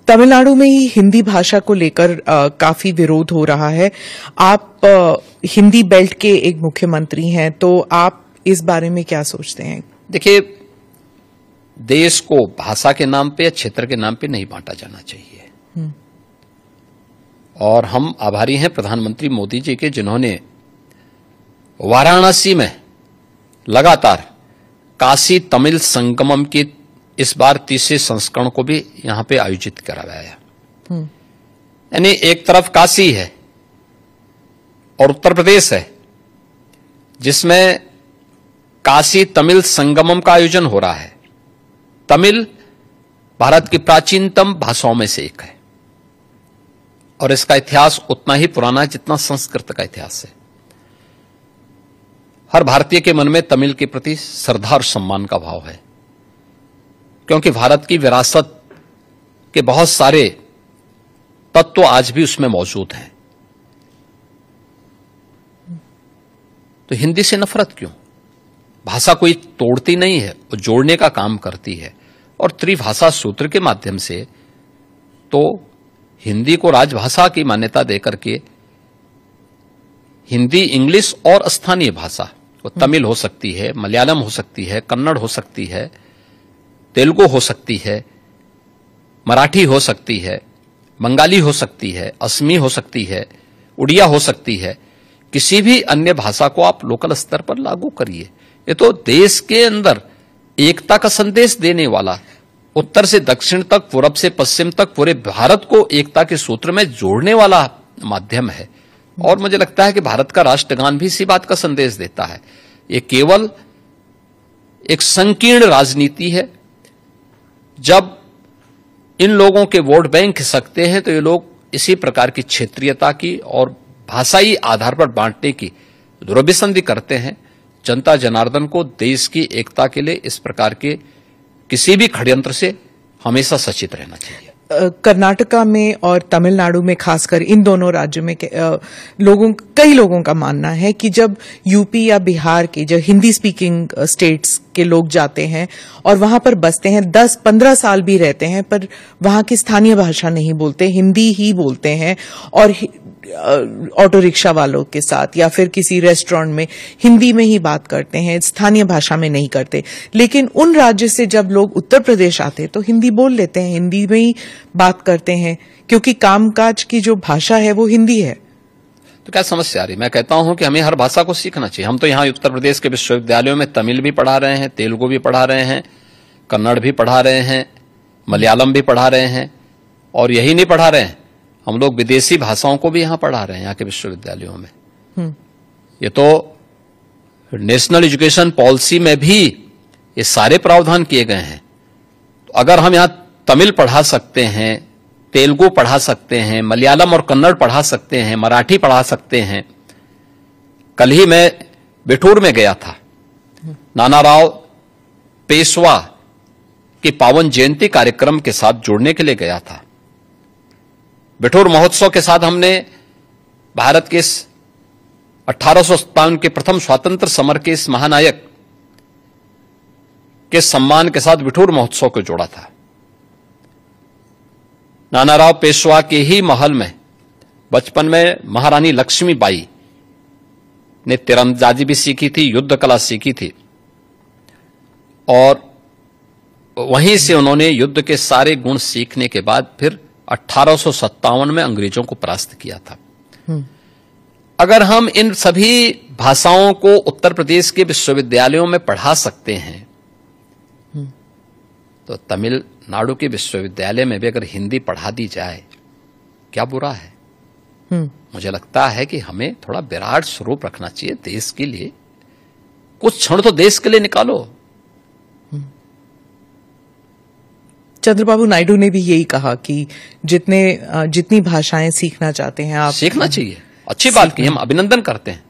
तमिलनाडु में ही हिंदी भाषा को लेकर काफी विरोध हो रहा है। आप हिंदी बेल्ट के एक मुख्यमंत्री हैं, तो आप इस बारे में क्या सोचते हैं? देखिए, देश को भाषा के नाम पे या क्षेत्र के नाम पे नहीं बांटा जाना चाहिए। और हम आभारी हैं प्रधानमंत्री मोदी जी के, जिन्होंने वाराणसी में लगातार काशी तमिल संगमम की इस बार तीसरे संस्करण को भी यहां पे आयोजित करवाया। यानी एक तरफ काशी है और उत्तर प्रदेश है, जिसमें काशी तमिल संगमम का आयोजन हो रहा है। तमिल भारत की प्राचीनतम भाषाओं में से एक है और इसका इतिहास उतना ही पुराना है जितना संस्कृत का इतिहास है। हर भारतीय के मन में तमिल के प्रति श्रद्धा और सम्मान का भाव है, क्योंकि भारत की विरासत के बहुत सारे तत्व आज भी उसमें मौजूद हैं। तो हिंदी से नफरत क्यों? भाषा कोई तोड़ती नहीं है, वो जोड़ने का काम करती है। और त्रिभाषा सूत्र के माध्यम से तो हिंदी को राजभाषा की मान्यता देकर के हिंदी, इंग्लिश और स्थानीय भाषा, वो तमिल हो सकती है, मलयालम हो सकती है, कन्नड़ हो सकती है, तेलुगु हो सकती है, मराठी हो सकती है, बंगाली हो सकती है, असमी हो सकती है, उड़िया हो सकती है। किसी भी अन्य भाषा को आप लोकल स्तर पर लागू करिए। ये तो देश के अंदर एकता का संदेश देने वाला, उत्तर से दक्षिण तक, पूरब से पश्चिम तक पूरे भारत को एकता के सूत्र में जोड़ने वाला माध्यम है। और मुझे लगता है कि भारत का राष्ट्रगान भी इसी बात का संदेश देता है। ये केवल एक संकीर्ण राजनीति है। जब इन लोगों के वोट बैंक खिसकते हैं तो ये लोग इसी प्रकार की क्षेत्रीयता की और भाषाई आधार पर बांटने की दुर्भिसंधि करते हैं। जनता जनार्दन को देश की एकता के लिए इस प्रकार के किसी भी षड्यंत्र से हमेशा सचेत रहना चाहिए। कर्नाटका में और तमिलनाडु में, खासकर इन दोनों राज्यों में कई लोगों का मानना है कि जब यूपी या बिहार के जो हिंदी स्पीकिंग स्टेट्स के लोग जाते हैं और वहां पर बसते हैं, 10-15 साल भी रहते हैं, पर वहां की स्थानीय भाषा नहीं बोलते, हिंदी ही बोलते हैं और ऑटो रिक्शा वालों के साथ या फिर किसी रेस्टोरेंट में हिंदी में ही बात करते हैं, स्थानीय भाषा में नहीं करते। लेकिन उन राज्य से जब लोग उत्तर प्रदेश आते हैं तो हिंदी बोल लेते हैं, हिंदी में ही बात करते हैं, क्योंकि कामकाज की जो भाषा है वो हिंदी है। तो क्या समस्या आ रही? मैं कहता हूं कि हमें हर भाषा को सीखना चाहिए। हम तो यहां उत्तर प्रदेश के विश्वविद्यालयों में तमिल भी पढ़ा रहे हैं, तेलुगु भी पढ़ा रहे हैं, कन्नड़ भी पढ़ा रहे हैं, मलयालम भी पढ़ा रहे हैं। और यही नहीं पढ़ा रहे हैं, हम लोग विदेशी भाषाओं को भी यहां पढ़ा रहे हैं यहाँ के विश्वविद्यालयों में। ये तो नेशनल एजुकेशन पॉलिसी में भी ये सारे प्रावधान किए गए हैं। तो अगर हम यहां तमिल पढ़ा सकते हैं, तेलुगु पढ़ा सकते हैं, मलयालम और कन्नड़ पढ़ा सकते हैं, मराठी पढ़ा सकते हैं। कल ही मैं बिठूर में गया था, नानाराव पेशवा की पावन जयंती कार्यक्रम के साथ जुड़ने के लिए गया था। बिठूर महोत्सव के साथ हमने भारत के 1857 के प्रथम स्वतंत्र समर के इस महानायक के सम्मान के साथ बिठूर महोत्सव को जोड़ा था। नानाराव पेशवा के ही महल में बचपन में महारानी लक्ष्मीबाई ने तीरंदाजी भी सीखी थी, युद्ध कला सीखी थी और वहीं से उन्होंने युद्ध के सारे गुण सीखने के बाद फिर 1857 में अंग्रेजों को परास्त किया था। अगर हम इन सभी भाषाओं को उत्तर प्रदेश के विश्वविद्यालयों में पढ़ा सकते हैं तो तमिलनाडु के विश्वविद्यालय में भी अगर हिंदी पढ़ा दी जाए, क्या बुरा है? मुझे लगता है कि हमें थोड़ा विराट स्वरूप रखना चाहिए देश के लिए। कुछ क्षण तो देश के लिए निकालो। चंद्रबाबू नायडू ने भी यही कहा कि जितनी भाषाएं सीखना चाहते हैं आप, सीखना चाहिए। अच्छी बात की, हम अभिनंदन करते हैं।